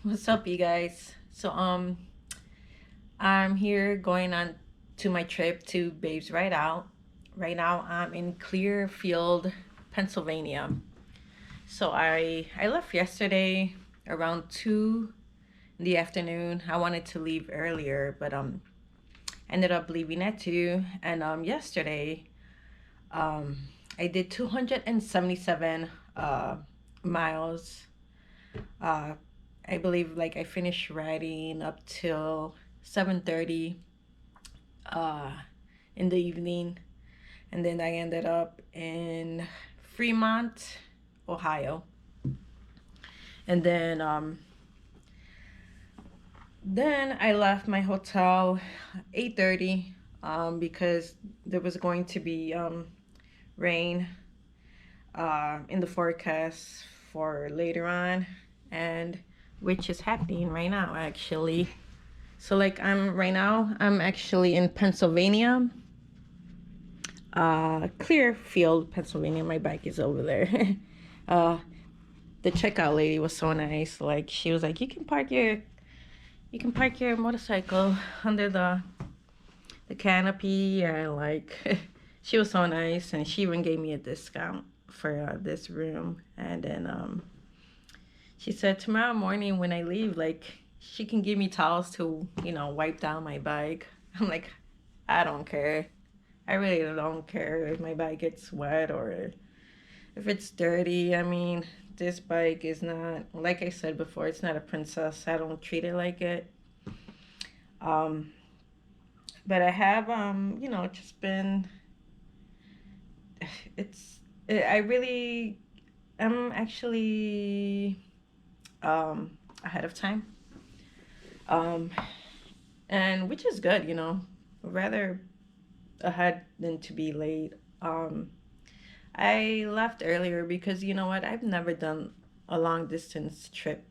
What's up, you guys? I'm here going on to my trip to Babes Right Out. Right now, I'm in Clearfield, Pennsylvania. I left yesterday around 2 in the afternoon. I wanted to leave earlier, but ended up leaving at 2. And yesterday, um, I did 277 miles. Uh, I believe like I finished riding up till 7:30 uh, in the evening, and then I ended up in Fremont, Ohio, and then I left my hotel 8:30 because there was going to be rain in the forecast for later on, and which is happening right now actually. So like I'm actually in Pennsylvania, Clearfield, Pennsylvania. My bike is over there. uh, the checkout lady was so nice. Like she was like, you can park your motorcycle under the canopy, and like she was so nice, and she even gave me a discount for this room. And then she said tomorrow morning when I leave, like she can give me towels to wipe down my bike. I'm like, I don't care. I really don't care if my bike gets wet or if it's dirty. I mean, this bike is not, like I said before, it's not a princess. I don't treat it like it. Um, but I have, just been, it's, I really, I'm actually ahead of time. Um, and which is good, rather ahead than to be late. Um, I left earlier because you know what? I've never done a long distance trip.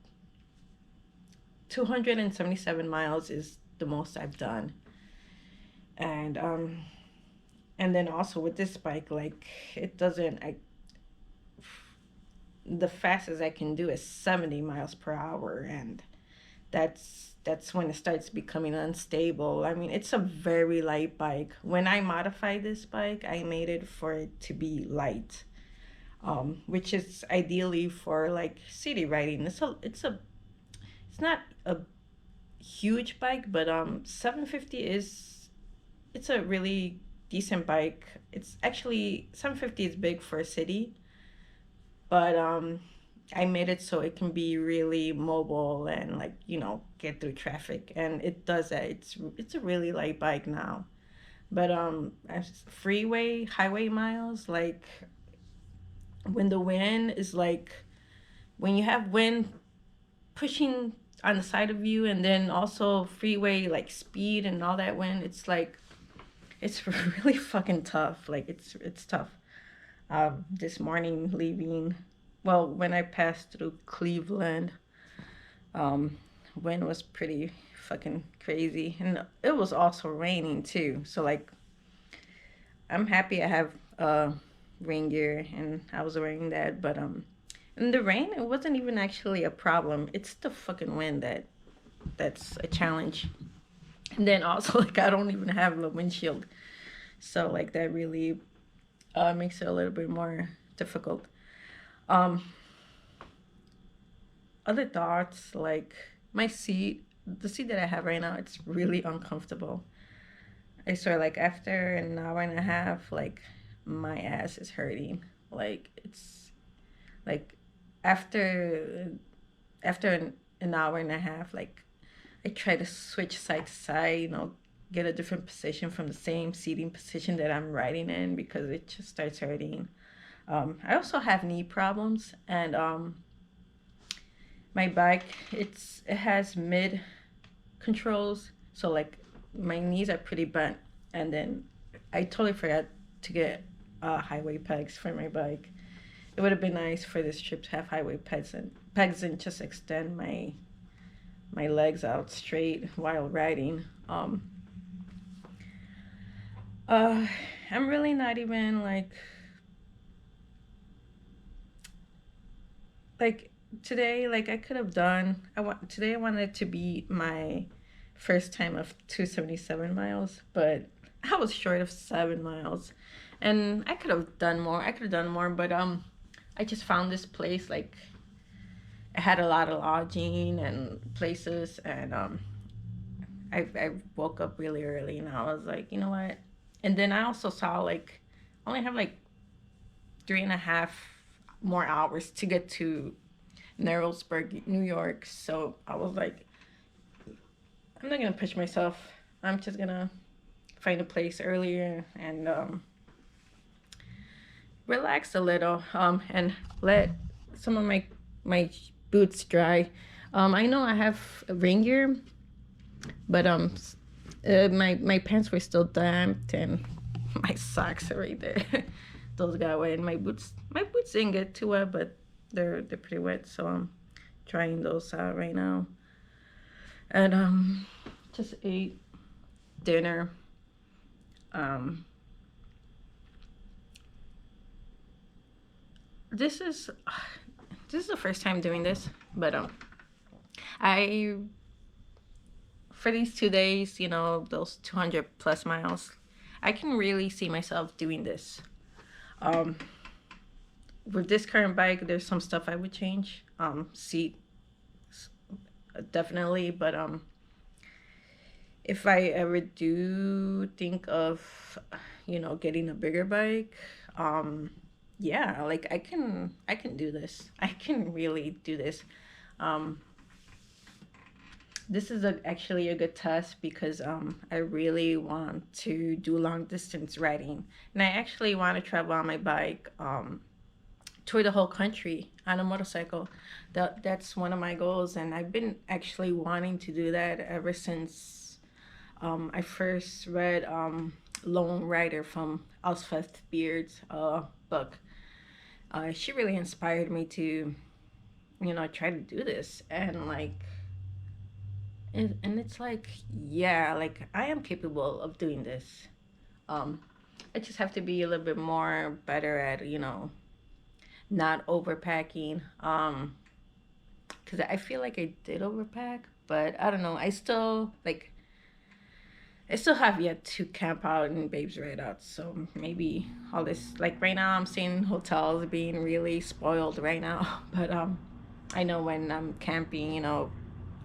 277 miles is the most I've done. And and then also with this bike, like it doesn't I the fastest I can do is 70 miles per hour, and that's when it starts becoming unstable. I mean, it's a very light bike. When I modified this bike, I made it for it to be light, which is ideally for like city riding. It's not a huge bike, but 750 is it's a really decent bike. It's actually 750 is big for a city, but I made it so it can be really mobile and like get through traffic, and it does that. It's a really light bike now. But as freeway highway miles, like when the wind is like when you have wind pushing on the side of you, and then also freeway like speed and all that wind, it's like it's really fucking tough. Like it's tough. This morning leaving, well, when I passed through Cleveland, um, wind was pretty fucking crazy, and it was also raining too. So like, I'm happy I have rain gear, and I was wearing that. But in the rain, it wasn't even actually a problem. It's the fucking wind that's a challenge. And then also like I don't even have a windshield, so like that really makes it a little bit more difficult. Um, Other thoughts like my seat, the seat that I have right now, it's really uncomfortable. I swear, like after an hour and a half, like my ass is hurting. Like it's like after an hour and a half, like I try to switch side to side, get a different position from the same seating position that I'm riding in because it just starts hurting. I also have knee problems, and my bike it has mid controls, so like my knees are pretty bent, and then I totally forgot to get highway pegs for my bike. It would have been nice for this trip to have highway pegs and just extend my legs out straight while riding. Uh, I'm really not even like today, like I could have done. Today. I wanted to be my first time of 277 miles, but I was short of 7 miles, and I could have done more. I could have done more, but I just found this place like it had a lot of lodging and places, and I woke up really early, and I was like, you know what? And then I also saw like I only have like 3.5 more hours to get to Narrowsburgh, New York. So I was like, I'm not gonna push myself. I'm just gonna find a place earlier and relax a little and let some of my boots dry. I know I have a rain gear, but my pants were still damp and my socks are right there. Those got wet. And my boots didn't get too wet, but they're pretty wet. So I'm trying those out right now. And just ate dinner. Um, this is this is the first time doing this, but I for these 2 days, those 200 plus miles, I can really see myself doing this. Um, with this current bike, there's some stuff I would change. Seat, definitely, but if I ever do think of, getting a bigger bike, yeah, like I can do this. I can really do this. Um, this is actually a good test because I really want to do long distance riding, and I actually want to travel on my bike tour the whole country on a motorcycle. That's one of my goals, and I've been actually wanting to do that ever since I first read Lone Rider from Elspeth Beard's book. She really inspired me to, try to do this, and it's like, yeah, like I am capable of doing this. Um, I just have to be a little bit more better at, not overpacking. Because I feel like I did overpack, but I don't know. I still have yet to camp out in Babes Right Out. So maybe all this, like right now, I'm seeing hotels being really spoiled right now. But I know when I'm camping,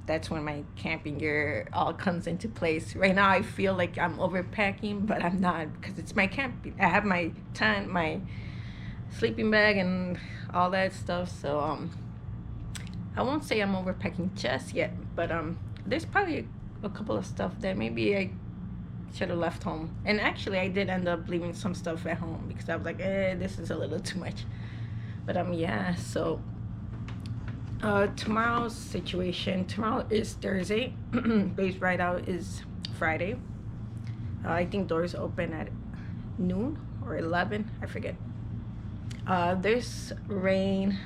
that's when my camping gear all comes into place. Right now, I feel like I'm overpacking, but I'm not because it's my camping. I have my tent, my sleeping bag, and all that stuff. So I won't say I'm overpacking just yet, but there's probably a couple of stuff that maybe I should have left home. And actually, I did end up leaving some stuff at home because I was like, this is a little too much. But yeah. So tomorrow's situation. Tomorrow is Thursday. Base ride out is Friday. I think doors open at noon or 11. I forget. There's rain,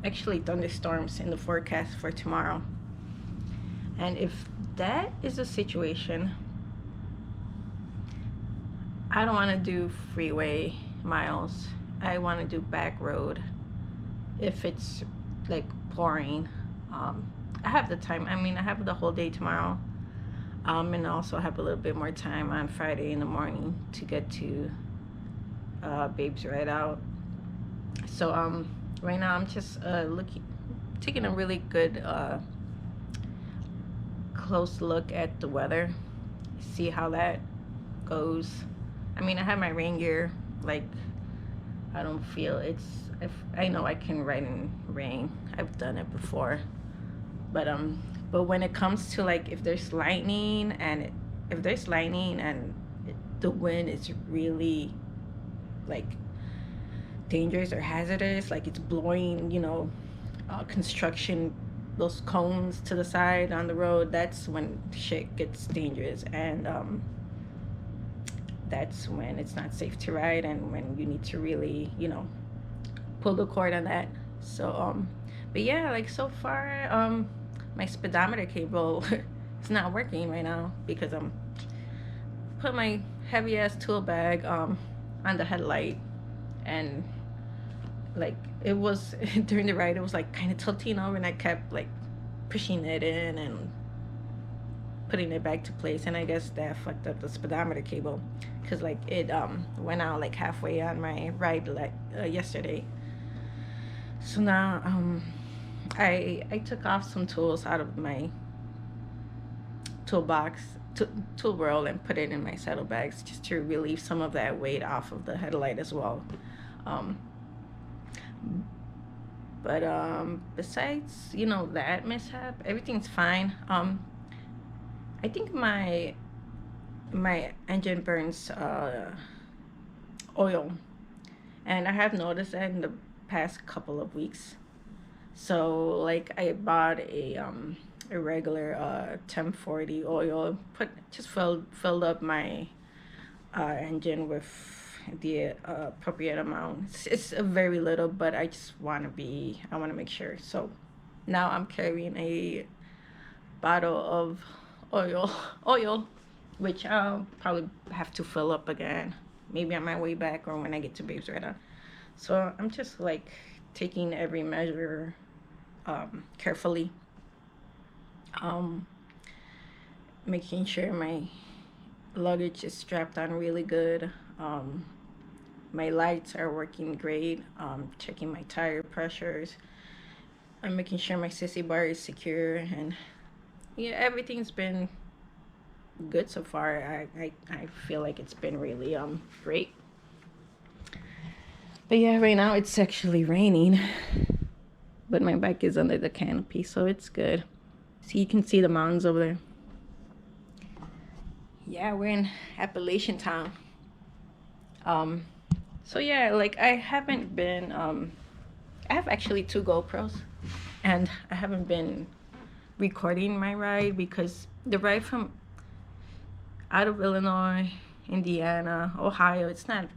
actually thunderstorms in the forecast for tomorrow. And if that is a situation, I don't want to do freeway miles. I want to do back road if it's like pouring. I have the time. I mean, I have the whole day tomorrow. And I also have a little bit more time on Friday in the morning to get to Babes Right Out. So right now I'm just taking a really good close look at the weather, see how that goes. I mean, I have my rain gear. Like, I don't feel it's. If I know I can ride in rain, I've done it before. But when it comes to like if there's lightning and the wind is really like dangerous or hazardous, like it's blowing, construction, those cones to the side on the road, that's when shit gets dangerous. And that's when it's not safe to ride and when you need to really, pull the cord on that. So, but yeah, like so far, my speedometer cable is not working right now because I'm put my heavy ass tool bag on the headlight, and like it was during the ride, it was like kind of tilting over, and I kept like pushing it in and putting it back to place, and I guess that fucked up the speedometer cable, because like it went out like halfway on my ride like yesterday. So now I took off some tools out of my toolbox tool roll and put it in my saddlebags just to relieve some of that weight off of the headlight as well. um but besides, you know, that mishap, everything's fine. I think my engine burns oil, and I have noticed that in the past couple of weeks. So like I bought a regular 1040 oil, put just filled up my engine with the appropriate amount. It's a very little, but I want to make sure. So now I'm carrying a bottle of oil, oil, which I'll probably have to fill up again, maybe on my way back or when I get to Babes Radar. So I'm just like taking every measure carefully, um, making sure my luggage is strapped on really good. My lights are working great. Checking my tire pressures. I'm making sure my sissy bar is secure, and yeah, everything's been good so far. I feel like it's been really great. But yeah, right now it's actually raining, but my bike is under the canopy, so it's good. So you can see the mountains over there. Yeah, we're in Appalachian town. Um, so yeah, like I have actually two GoPros, and I haven't been recording my ride because the ride from out of Illinois, Indiana, Ohio, it's not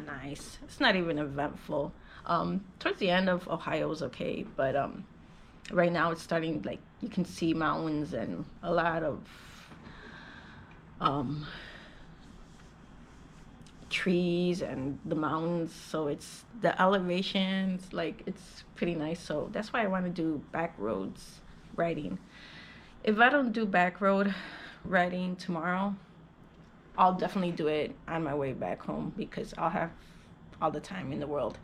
nice. It's not even eventful. Towards the end of Ohio was okay, but right now it's starting, like you can see mountains and a lot of um, trees and the mountains. So it's the elevations, like it's pretty nice. So that's why I want to do back roads riding. If I don't do back road riding tomorrow, I'll definitely do it on my way back home because I'll have all the time in the world.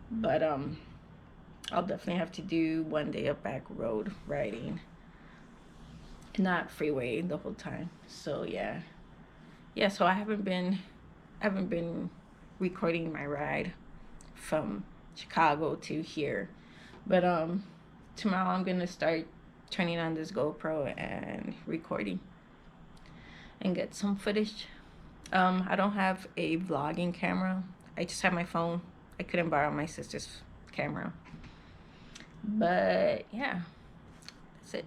But I'll definitely have to do one day of back road riding, not freeway the whole time. So yeah. Yeah, so I haven't been recording my ride from Chicago to here. But tomorrow I'm going to start turning on this GoPro and recording and get some footage. I don't have a vlogging camera. I just have my phone. I couldn't borrow my sister's camera. But yeah, that's it.